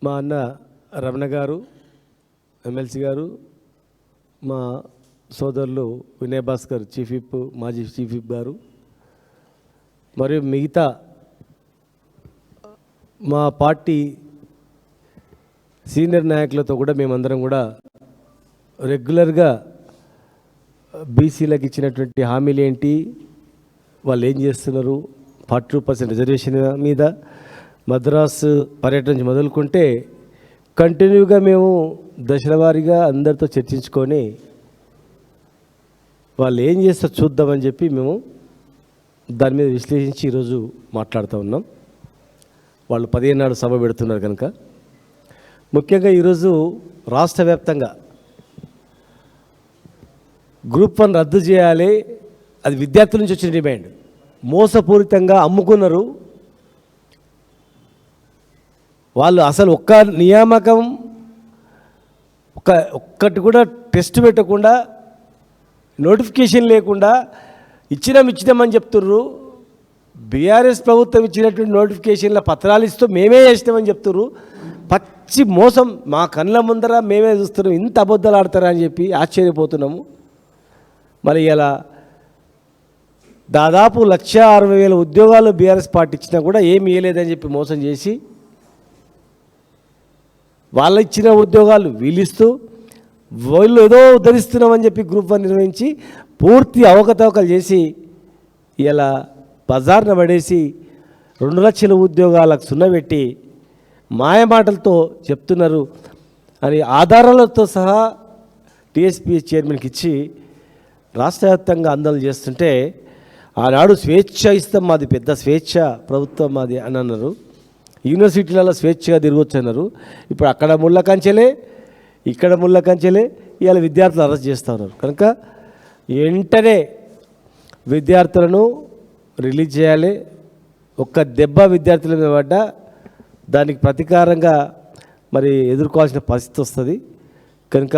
మా అన్న రమణ గారు, ఎమ్మెల్సీ గారు, మా సోదరులు వినయ్ భాస్కర్ చీఫ్ విప్, మాజీ చీఫ్ విప్ గారు, మరియు మిగతా మా పార్టీ సీనియర్ నాయకులతో కూడా మేమందరం కూడా రెగ్యులర్గా బీసీలకు ఇచ్చినటువంటి హామీలు ఏంటి, వాళ్ళు ఏం చేస్తున్నారు, 42% రిజర్వేషన్ మీద మద్రాసు పర్యటన నుంచి మొదలుకుంటే కంటిన్యూగా మేము దశల వారీగా అందరితో చర్చించుకొని వాళ్ళు ఏం చేస్తారో చూద్దామని చెప్పి మేము దాని మీద విశ్లేషించి ఈరోజు మాట్లాడుతూ ఉన్నాం. వాళ్ళు 15 నాడు సభ పెడుతున్నారు కనుక ముఖ్యంగా ఈరోజు రాష్ట్ర వ్యాప్తంగా గ్రూప్ 1 రద్దు చేయాలి. అది విద్యార్థుల నుంచి వచ్చిన డిమాండ్. మోసపూరితంగా అమ్ముకున్నారు వాళ్ళు. అసలు ఒక్క నియామకం ఒక్కటి కూడా టెస్ట్ పెట్టకుండా, నోటిఫికేషన్ లేకుండా ఇచ్చినామని చెప్తుర్రు. బీఆర్ఎస్ ప్రభుత్వం ఇచ్చినటువంటి నోటిఫికేషన్ల పత్రాలు ఇస్తూ మేమే చేసినామని చెప్తుర్రు. పచ్చి మోసం మా కళ్ళ ముందర మేమే చూస్తున్నాం. ఇంత అబద్ధాలు ఆడతారా అని చెప్పి ఆశ్చర్యపోతున్నాము. మరి ఇలా దాదాపు 1,60,000 ఉద్యోగాలు బీఆర్ఎస్ పార్టీ ఇచ్చినా కూడా ఏమి ఇవ్వలేదని చెప్పి మోసం చేసి వాళ్ళు ఇచ్చిన ఉద్యోగాలు వీళ్ళిస్తూ వీళ్ళు ఏదో ఉద్ధరిస్తున్నామని చెప్పి గ్రూప్ 1 నిర్వహించి పూర్తి అవకతవకలు చేసి ఇలా బజార్న పడేసి 2 లక్షల ఉద్యోగాలకు సున్నబెట్టి మాయమాటలతో చెప్తున్నారు అని ఆధారాలతో సహా టీఎస్పీ చైర్మన్కి ఇచ్చి రాష్ట్ర వ్యాప్తంగా ఆందోళన చేస్తుంటే ఆనాడు స్వేచ్ఛ ఇస్తాం, మాది పెద్ద స్వేచ్ఛ ప్రభుత్వం మాది అని అన్నారు. యూనివర్సిటీలలో స్వేచ్ఛగా తిరగొచ్చు అన్నారు. ఇప్పుడు అక్కడ ముళ్ళ కంచెలే, ఇక్కడ ముళ్ళ కంచెలే. ఇవాళ విద్యార్థులు అరెస్ట్ చేస్తూ ఉన్నారు. కనుక వెంటనే విద్యార్థులను రిలీజ్ చేయాలి. ఒక్క దెబ్బ విద్యార్థుల మీద పడ్డా దానికి ప్రతీకారంగా మరి ఎదుర్కోవాల్సిన పరిస్థితి వస్తుంది. కనుక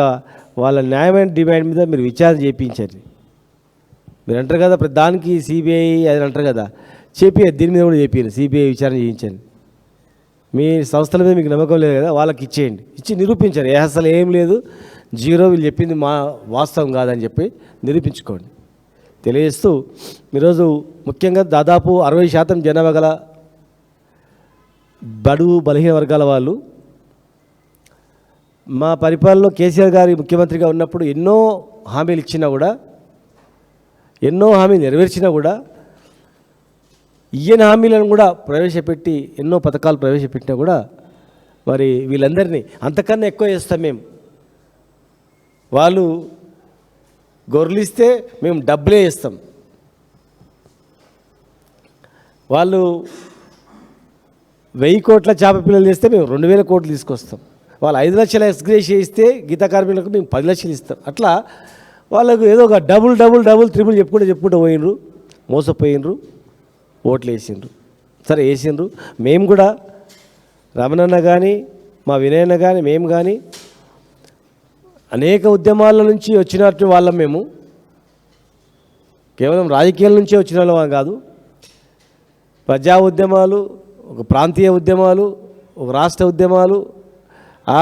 వాళ్ళ న్యాయమైన డిమాండ్ మీద మీరు విచారణ చేయించండి. మీరు అంటారు కదా దానికి సిబిఐ అది అంటారు కదా, చేపియండి. దీని మీద కూడా చేపియండి, సిబిఐ విచారణ చేయించండి. మీ సంస్థల మీద మీకు నమ్మకం లేదు కదా, వాళ్ళకి ఇచ్చేయండి. ఇచ్చి నిరూపించండి. అసలు ఏం లేదు, జీరో, వీళ్ళు చెప్పింది మా వాస్తవం కాదని చెప్పి నిరూపించుకోండి. తెలియజేస్తూ ఈరోజు ముఖ్యంగా దాదాపు 60% జనాభా గల బడుగు బలహీన వర్గాల వాళ్ళు మా పరిపాలనలో కేసీఆర్ గారి ముఖ్యమంత్రిగా ఉన్నప్పుడు ఎన్నో హామీలు ఇచ్చినా కూడా, ఎన్నో హామీలు నెరవేర్చినా కూడా, ఈయన హామీలను కూడా ప్రవేశపెట్టి ఎన్నో పథకాలు ప్రవేశపెట్టినా కూడా మరి వీళ్ళందరినీ అంతకన్నా ఎక్కువ చేస్తాం మేము. వాళ్ళు గొర్రెలు ఇస్తే మేము డబ్బులే ఇస్తాం. వాళ్ళు 1000 కోట్ల చేప పిల్లలు చేస్తే మేము 2000 కోట్లు తీసుకొస్తాం. వాళ్ళు 5 లక్షల ఎక్స్గ్రేషియా ఇస్తే గీత కార్మికులకు మేము 10 లక్షలు ఇస్తాం. అట్లా వాళ్ళకు ఏదో ఒక డబుల్ త్రిబుల్ చెప్పుకుంటూ పోయినరు, మోసపోయినరు, ఓట్లు వేసిండ్రు. సరే వేసిండ్రు. మేము కూడా రమణన్న కానీ మా వినయన్న కానీ మేము కానీ అనేక ఉద్యమాల నుంచి వచ్చినట్టు వాళ్ళం. మేము కేవలం రాజకీయాల నుంచే వచ్చిన వాళ్ళం కాదు. ప్రజా ఉద్యమాలు, ఒక ప్రాంతీయ ఉద్యమాలు, ఒక రాష్ట్ర ఉద్యమాలు, ఆ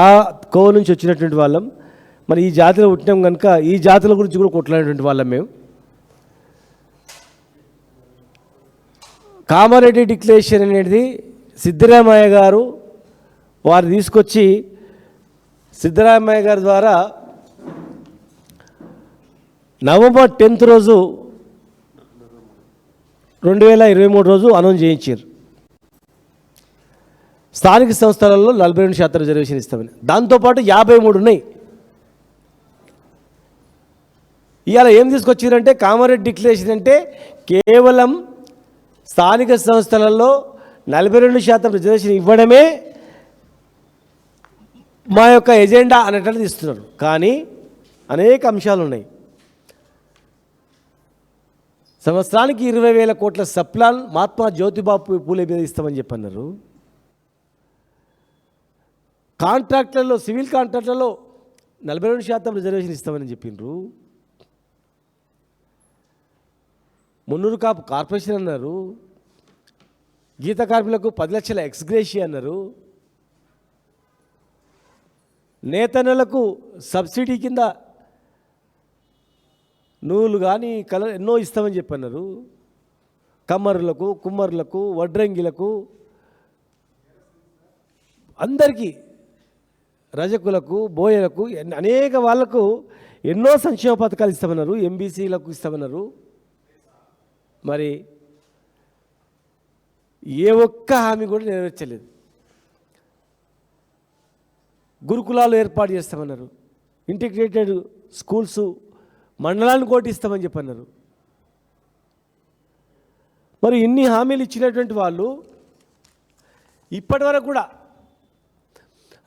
కోవ నుంచి వచ్చినటువంటి వాళ్ళం. మరి ఈ జాతిలో పుట్టినాం కనుక ఈ జాతుల గురించి కూడా కొట్లాడేటువంటి వాళ్ళం మేము. కామారెడ్డి డిక్లరేషన్ అనేది సిద్ధరామయ్య గారు వారు తీసుకొచ్చి, సిద్ధరామయ్య గారి ద్వారా నవంబర్ 10th రోజు 2023 రోజు అనౌన్స్ చేయించారు. స్థానిక సంస్థలలో 42% రిజర్వేషన్ ఇస్తామని. దాంతోపాటు 53 ఉన్నాయి. ఇవాళ ఏం తీసుకొచ్చారంటే కామారెడ్డి డిక్లరేషన్ అంటే కేవలం స్థానిక సంస్థలలో 42% రిజర్వేషన్ ఇవ్వడమే మా యొక్క ఎజెండా అనేటట్టు ఇస్తున్నారు. కానీ అనేక అంశాలు ఉన్నాయి. సంవత్సరానికి 20,000 కోట్ల సప్లాన్ మహాత్మా జ్యోతిబా పూలే మీద ఇస్తామని చెప్పన్నారు. కాంట్రాక్టర్లో, సివిల్ కాంట్రాక్టర్లో 42% రిజర్వేషన్ ఇస్తామని చెప్పిండ్రు. మున్నూరు కాపు కార్పొరేషన్ అన్నారు. గీత కార్మికులకు 10 లక్షల ఎక్స్గ్రేషియా అన్నారు. నేతన్నలకు సబ్సిడీ కింద నువ్వులు కానీ ఎన్నో ఇస్తామని చెప్పన్నారు. కమ్మరులకు, కుమ్మరులకు, వడ్రంగిలకు, అందరికీ, రజకులకు, బోయలకు, అనేక వాళ్లకు ఎన్నో సంక్షేమ పథకాలు ఇస్తామన్నారు. ఎంబీసీలకు ఇస్తామన్నారు. మరి ఏ ఒక్క హామీ కూడా నెరవేర్చలేదు. గురుకులాలు ఏర్పాటు చేస్తామన్నారు. ఇంటిగ్రేటెడ్ స్కూల్స్ మండలాన్ని కోటి ఇస్తామని చెప్పన్నారు. మరి ఇన్ని హామీలు ఇచ్చినటువంటి వాళ్ళు ఇప్పటి వరకు కూడా,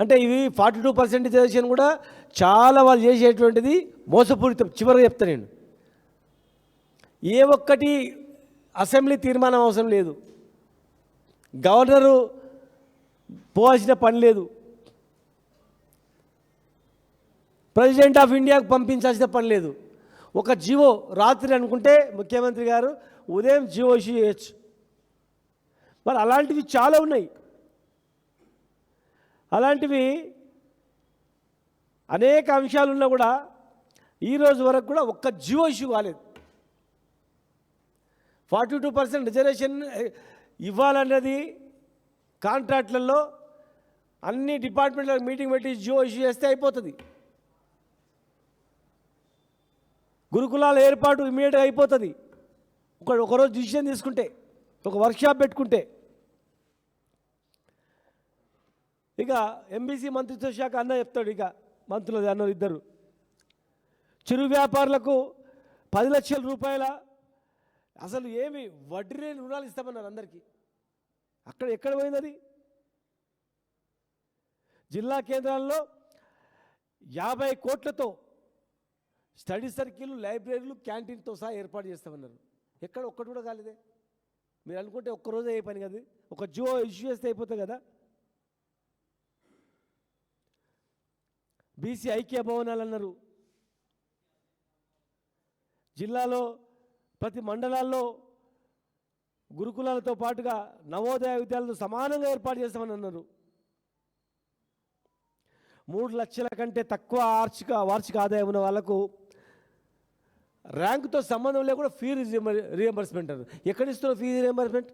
అంటే ఇవి 42% రిజర్వేషన్ కూడా చాలా వాళ్ళు చేసేటువంటిది మోసపూరితం. చివరిగా చెప్తా నేను, ఏ ఒక్కటి అసెంబ్లీ తీర్మానం అవసరం లేదు, గవర్నరు పోవాల్సిన పని లేదు, ప్రెసిడెంట్ ఆఫ్ ఇండియాకు పంపించాల్సిన పని లేదు. ఒక జీవో రాత్రి అనుకుంటే ముఖ్యమంత్రి గారు ఉదయం జీవో ఇష్యూ చేయొచ్చు. మరి అలాంటివి చాలా ఉన్నాయి. అలాంటివి అనేక అంశాలున్నా కూడా ఈరోజు వరకు కూడా ఒక్క జీవో ఇష్యూ కాలేదు. 42% రిజర్వేషన్ ఇవ్వాలన్నది కాంట్రాక్ట్లలో అన్ని డిపార్ట్మెంట్లకు మీటింగ్ పెట్టి జీవో ఇష్యూ చేస్తే అయిపోతుంది. గురుకులాల ఏర్పాటు ఇమీడియట్గా అయిపోతుంది. ఒకరోజు డిసిషన్ తీసుకుంటే, ఒక వర్క్షాప్ పెట్టుకుంటే. ఇక ఎంబీసీ మంత్రిత్వ శాఖ అన్న చెప్తాడు, ఇక మంత్రులు అన్నారు ఇద్దరు, చిరు వ్యాపారులకు 10 లక్షల రూపాయల అసలు ఏమి వడ్డీ లేని రుణాలు ఇస్తామన్నారు అందరికీ. ఎక్కడ పోయింది అది? జిల్లా కేంద్రాల్లో 50 కోట్లతో స్టడీ సర్కిల్, లైబ్రరీలు, క్యాంటీన్తో సహా ఏర్పాటు చేస్తామన్నారు. ఒక్కటి కూడా కాలేదే. మీరు అనుకుంటే ఒక్కరోజు అయ్యే పని కదా, ఒక జియో ఇష్యూ చేస్తే అయిపోతుంది కదా. బీసీ ఐక్య భవనాలు అన్నారు. జిల్లాలో ప్రతి మండలాల్లో గురుకులాలతో పాటుగా నవోదయ విద్యాలయాలను సమానంగా ఏర్పాటు చేస్తామని అన్నారు. 3 లక్షల కంటే తక్కువ వార్షిక ఆదాయం ఉన్న వాళ్లకు ర్యాంకుతో సంబంధం లేకుండా ఫీజు రియంబర్స్మెంట్ అన్నారు. ఎక్కడిస్తున్న ఫీజు రియంబర్స్మెంట్?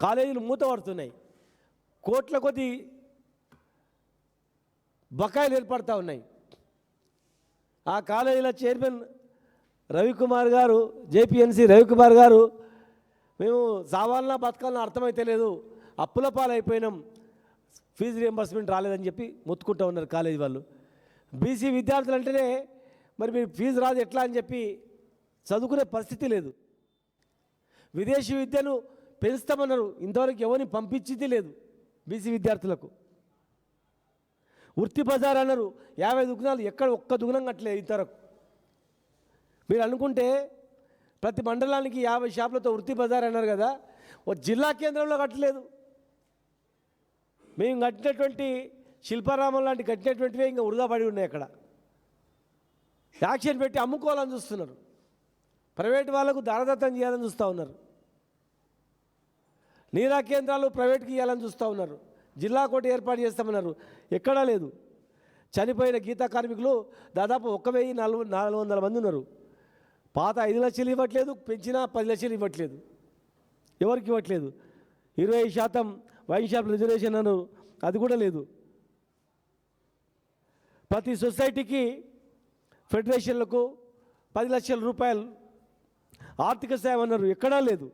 కాలేజీలు మూతపడుతున్నాయి, కోట్ల కొద్ది బకాయిలు ఏర్పడతా ఉన్నాయి. ఆ కాలేజీల చైర్మన్ రవికుమార్ గారు, జేపీఎన్సీ రవికుమార్ గారు, మేము సావాలనా బతకాలన్నా అర్థమైతే లేదు, అప్పుల పాలైపోయినాం, ఫీజు రియంబర్స్మెంట్ రాలేదని చెప్పి మొత్తుకుంటూ ఉన్నారు కాలేజీ వాళ్ళు. బీసీ విద్యార్థులు అంటేనే మరి మీరు ఫీజు రాదు ఎట్లా అని చెప్పి చదువుకునే పరిస్థితి లేదు. విదేశీ విద్యను పెంచుతామన్నారు, ఇంతవరకు ఎవరిని పంపించింది లేదు బీసీ విద్యార్థులకు. వృత్తి బజార్ అన్నారు, 50 దుకాణాలు, ఒక్క దుకాణం కట్టలేదు ఇంతవరకు. మీరు అనుకుంటే ప్రతి మండలానికి 50 షాపులతో వృత్తి బజార్ అన్నారు కదా, ఓ జిల్లా కేంద్రంలో కట్టలేదు. మేము కట్టినటువంటి శిల్పారామం లాంటి కట్టినటువంటివే ఇంకా వృధా పడి ఉన్నాయి. అక్కడ యాక్షన్ పెట్టి అమ్ముకోవాలని చూస్తున్నారు, ప్రైవేట్ వాళ్ళకు దారదత్తం చేయాలని చూస్తూ ఉన్నారు, నీరా కేంద్రాలు ప్రైవేట్కి ఇవ్వాలని చూస్తూ ఉన్నారు, జిల్లా కోటి ఏర్పాటు చేస్తామన్నారు. ఎక్కడా లేదు. చనిపోయిన గీతా కార్మికులు దాదాపు 1400 మంది ఉన్నారు. పాత 5 లక్షలు ఇవ్వట్లేదు, పెంచిన 10 లక్షలు ఇవ్వట్లేదు, ఎవరికి ఇవ్వట్లేదు. 20% వైన్ షాప్ రిజర్వేషన్ అన్నారు, అది కూడా లేదు. ప్రతి సొసైటీకి, ఫెడరేషన్లకు 10 లక్షల రూపాయలు ఆర్థిక సాయం అన్నారు, ఎక్కడా లేదు.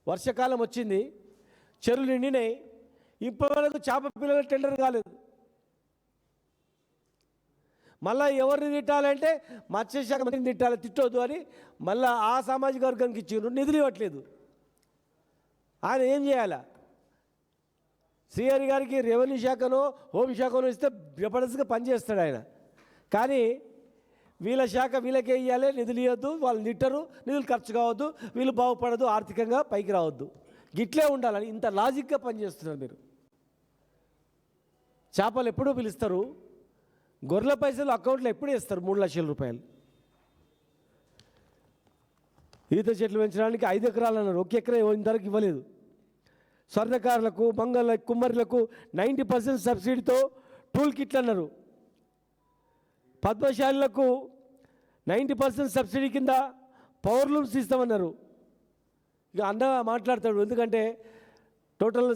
వర్షాకాలం వచ్చింది, చెరువులు నిండినాయి, ఇప్పటివరకు చేప పిల్లల టెండర్ కాలేదు. మళ్ళీ ఎవరిని తిట్టాలంటే మత్స్యశాఖ మంత్రిని తిట్టాలి, తిట్టొద్దు అని మళ్ళీ ఆ సామాజిక వర్గానికి ఇచ్చిండ్రు, నిధులు ఇవ్వట్లేదు. ఆయన ఏం చేయాలా? శ్రీహరి గారికి రెవెన్యూ శాఖనో హోంశాఖనో ఇస్తే జబర్దస్త్గా పనిచేస్తాడు ఆయన. కానీ వీళ్ళ శాఖ వీళ్ళకే ఇవ్వాలి, నిధులు ఇవ్వద్దు, వాళ్ళు తిట్టరు, నిధులు ఖర్చు కావద్దు, వీళ్ళు బాగుపడదు, ఆర్థికంగా పైకి రావద్దు, గిట్లే ఉండాలని ఇంత లాజిక్గా పనిచేస్తున్నారు మీరు. చేపలు ఎప్పుడూ పిలుస్తారు, గొర్రెల పైసలు అకౌంట్లో ఎప్పుడు వేస్తారు 3 లక్షల రూపాయలు. ఈత చెట్లు పెంచడానికి 5 ఎకరాలు అన్నారు, 1 ఎకరా ఇంతవరకు ఇవ్వలేదు. స్వర్ణకారులకు, మంగళ కుమ్మరులకు 90% సబ్సిడీతో టూల్ కిట్లు అన్నారు. పద్మశాలులకు 90% సబ్సిడీ కింద పవర్ లూమ్స్ ఇస్తామన్నారు. ఇక అన్న మాట్లాడతాడు, ఎందుకంటే టోటల్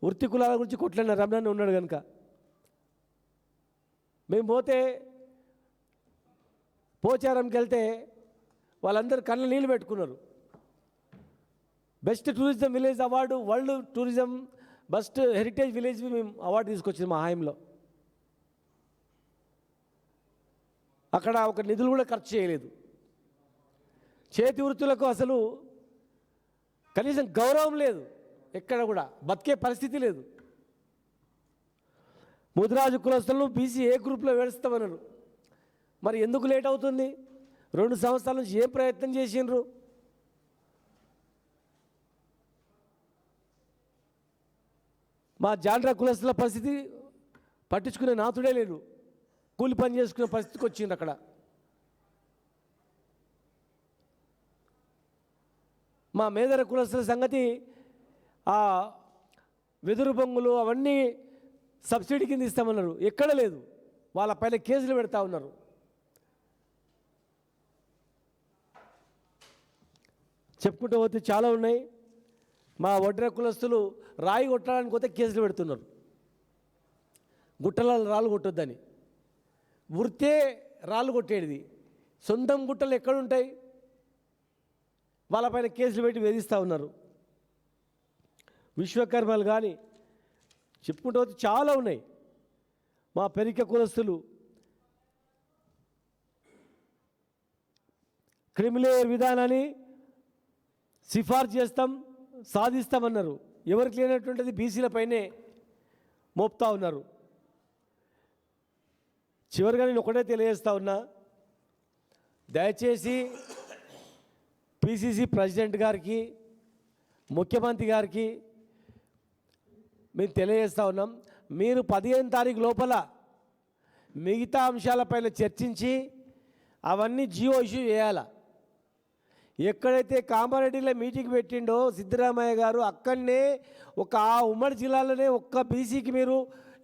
వృత్తి కులాల గురించి కొట్లాడిన రమణాన్ని ఉన్నాడు కనుక. మేము పోచారంకి వెళ్తే వాళ్ళందరూ కళ్ళ నీళ్ళు పెట్టుకున్నారు. Best tourism village award, world tourism best heritage village మేము అవార్డు తీసుకొచ్చింది మా హాయంలో. అక్కడ ఒక నిధులు కూడా ఖర్చు చేయలేదు. చేతి వృత్తులకు అసలు కనీసం గౌరవం లేదు, ఎక్కడ కూడా బతికే పరిస్థితి లేదు. ముదిరాజు కులస్తులను బీసీ ఏ గ్రూప్లో వేస్తామన్నారు. మరి ఎందుకు లేట్ అవుతుంది? 2 సంవత్సరాల నుంచి ఏం ప్రయత్నం చేసిండ్రు? మా జాండ్రా కులస్తుల పరిస్థితి పట్టించుకునే నాతుడే లేడు. కూలి పని చేసుకునే పరిస్థితికి వచ్చింది అక్కడ. మా మేదర కులస్తుల సంగతి, ఆ వెదురు బొంగులు అవన్నీ సబ్సిడీ కింద ఇస్తామన్నారు. ఎక్కడ లేదు. వాళ్ళ పైన కేసులు పెడతా ఉన్నారు. చెప్పుకుంటూ పోతే చాలా ఉన్నాయి. మా వడ్ర కులస్తులు రాయి కొట్టడానికి పోతే కేసులు పెడుతున్నారు. గుట్టలలో రాళ్ళు కొట్టొద్దని. వృత్తే రాళ్ళు కొట్టేది. సొంతం గుట్టలు ఎక్కడుంటాయి? వాళ్ళపైన కేసులు పెట్టి వేధిస్తూ ఉన్నారు. విశ్వకర్మలు కానీ చెప్పుకుంటూ పోతే చాలా ఉన్నాయి. మా పెరిక కులస్తులు క్రిమిలేయర్ విధానాన్ని సిఫార్సు చేస్తాం, సాధిస్తామన్నారు. ఎవరికి లేనటువంటిది బీసీలపైనే మోపుతా ఉన్నారు. చివరిగా నేను ఒకటే తెలియజేస్తా ఉన్నా, దయచేసి పిసిసి ప్రెసిడెంట్ గారికి, ముఖ్యమంత్రి గారికి మేము తెలియజేస్తూ ఉన్నాం, మీరు 15 తారీఖు లోపల మిగతా అంశాలపైన చర్చించి అవన్నీ జియో ఇష్యూ చేయాలి. ఎక్కడైతే కామారెడ్డిలో మీటింగ్ పెట్టిండో సిద్ధరామయ్య గారు, అక్కడనే ఆ ఉమ్మడి జిల్లాలోనే ఒక్క బీసీకి మీరు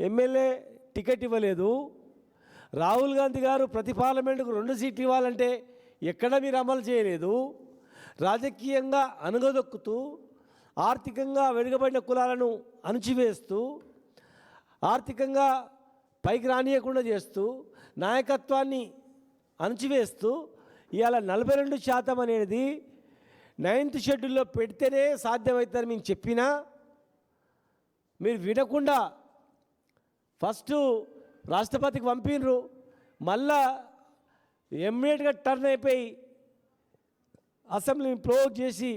ఎమ్మెల్యే టికెట్ ఇవ్వలేదు. రాహుల్ గాంధీ గారు ప్రతి పార్లమెంటుకు 2 సీట్లు ఇవ్వాలంటే ఎక్కడ మీరు అమలు చేయలేదు. రాజకీయంగా అణగదొక్కుతూ, ఆర్థికంగా వెనుకబడిన కులాలను అణచివేస్తూ, ఆర్థికంగా పైకి రానియకుండా చేస్తూ, నాయకత్వాన్ని అణచివేస్తూ, ఇవాళ 42% అనేది 9th షెడ్యూల్లో పెడితేనే సాధ్యమవుతుందని మేము చెప్పినా మీరు వినకుండా ఫస్ట్ రాష్ట్రపతికి పంపినరు. మళ్ళా ఇమ్మీడియట్గా టర్న్ అయిపోయి అసెంబ్లీని ప్రోవోక్ చేసి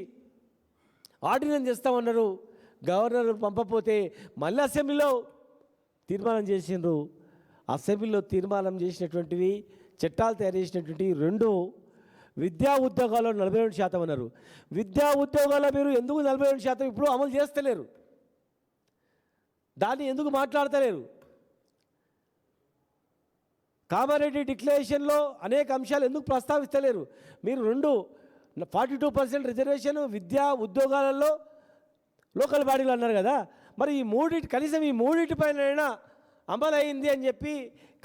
ఆర్డినెన్స్ చేస్తామన్నారు. గవర్నర్ పంపపోతే మళ్ళీ అసెంబ్లీలో తీర్మానం చేసిండ్రు. అసెంబ్లీలో తీర్మానం చేసినటువంటివి, చట్టాలు తయారు చేసినటువంటి 2 విద్యా ఉద్యోగాల్లో 42% అన్నారు. విద్యా ఉద్యోగాల్లో మీరు ఎందుకు 42% ఇప్పుడు అమలు చేస్తలేరు? దాన్ని ఎందుకు మాట్లాడతలేరు? కామారెడ్డి డిక్లరేషన్లో అనేక అంశాలు ఎందుకు ప్రస్తావిస్తలేరు? మీరు 42% రిజర్వేషన్ విద్యా ఉద్యోగాలలో లోకల్ బాడీలో అన్నారు కదా, మరి ఈ కనీసం ఈ మూడింటిపైన అమలు అయింది అని చెప్పి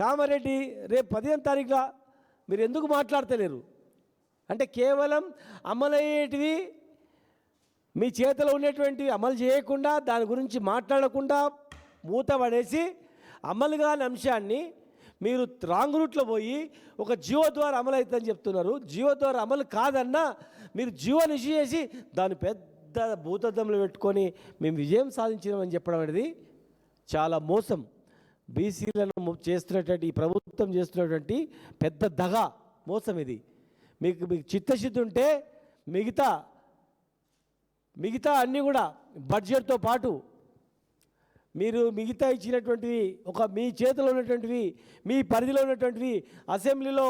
కామారెడ్డి రేపు 15వ తారీఖున మీరు ఎందుకు మాట్లాడతలేరు? అంటే కేవలం అమలయ్యేటివి మీ చేతిలో ఉన్నటువంటివి అమలు చేయకుండా, దాని గురించి మాట్లాడకుండా మూత పడేసి, అమలు కాని అంశాన్ని మీరు రాంగ్ రూట్లో పోయి ఒక జియో ద్వారా అమలు అవుతుందని చెప్తున్నారు. జియో ద్వారా అమలు కాదన్నా మీరు జియోని ఇష్యూ చేసి దాన్ని పెద్ద భూతద్దంలో పెట్టుకొని మేము విజయం సాధించినామని చెప్పడం అనేది చాలా మోసం. బీసీలను చేస్తున్నటువంటి ఈ ప్రభుత్వం చేస్తున్నటువంటి పెద్ద దగా, మోసం ఇది. మీకు చిత్తశుద్ధి ఉంటే మిగతా అన్నీ కూడా బడ్జెట్తో పాటు మీరు మిగతా ఇచ్చినటువంటివి, మీ చేతిలో ఉన్నటువంటివి, మీ పరిధిలో ఉన్నటువంటివి, అసెంబ్లీలో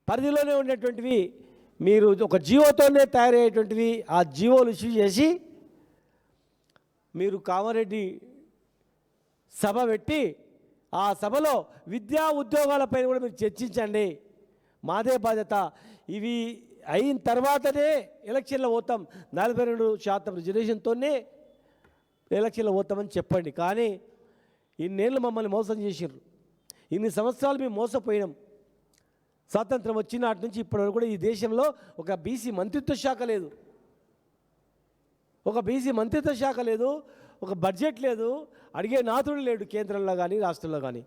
పరిధిలోనే ఉన్నటువంటివి మీరు ఒక జియోతోనే తయారయ్యేటువంటివి, ఆ జియోలు ఇష్యూ చేసి మీరు కామారెడ్డి సభ పెట్టి ఆ సభలో విద్యా ఉద్యోగాలపైన కూడా మీరు చర్చించండి. మాదే బాధ్యత. ఇవి అయిన తర్వాతనే ఎలక్షన్లో పోతాం, 42% రిజర్వేషన్తోనే ఎలక్షన్లో పోతామని చెప్పండి. కానీ ఇన్నేళ్ళు మమ్మల్ని మోసం చేసిర్రు, ఇన్ని సంవత్సరాలు మేము మోసపోయినాం. స్వాతంత్రం వచ్చిన నాటి నుంచి ఇప్పటివరకు కూడా ఈ దేశంలో ఒక బీసీ మంత్రిత్వ శాఖ లేదు, ఒక బీసీ మంత్రిత్వ శాఖ లేదు, ఒక బడ్జెట్ లేదు, అడిగే నాథుడు లేడు కేంద్రంలో కానీ రాష్ట్రంలో కానీ.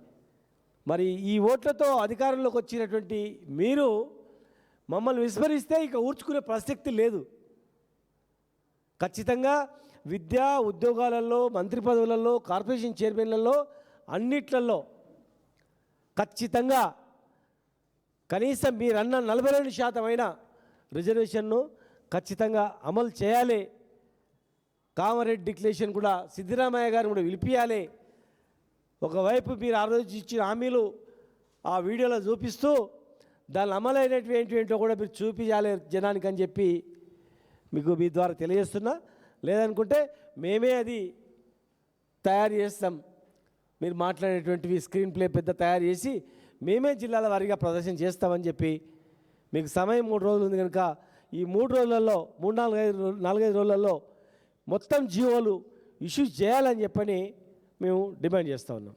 మరి ఈ ఓట్లతో అధికారంలోకి వచ్చినటువంటి మీరు మమ్మల్ని విస్మరిస్తే ఇక ఊర్చుకునే ప్రసక్తి లేదు. ఖచ్చితంగా విద్యా ఉద్యోగాలలో, మంత్రి పదవులలో, కార్పొరేషన్ చైర్మన్లలో అన్నిట్లలో ఖచ్చితంగా కనీసం మీరన్న 42% అయిన రిజర్వేషన్ను ఖచ్చితంగా అమలు చేయాలి. కామారెడ్డి డిక్లరేషన్ కూడా సిద్ధరామయ్య గారిని కూడా పిలిపియాలి. ఒకవైపు మీరు ఆ రోజు ఇచ్చిన హామీలు ఆ వీడియోలో చూపిస్తూ దాని అమలైనటువంటి ఏంటో కూడా మీరు చూపించాలి జనానికి అని చెప్పి మీకు మీ ద్వారా తెలియజేస్తున్నా. లేదనుకుంటే మేమే అది తయారు చేస్తాం, మీరు మాట్లాడేటువంటివి స్క్రీన్ ప్లే పెద్ద తయారు చేసి మేమే జిల్లాల వారీగా ప్రదర్శన చేస్తామని చెప్పి మీకు సమయం 3 రోజులు ఉంది కనుక ఈ 3 రోజులలో 4-5 రోజులలో మొత్తం జీవోలు ఇష్యూ చేయాలని చెప్పని మేము డిమాండ్ చేస్తూ ఉన్నాం.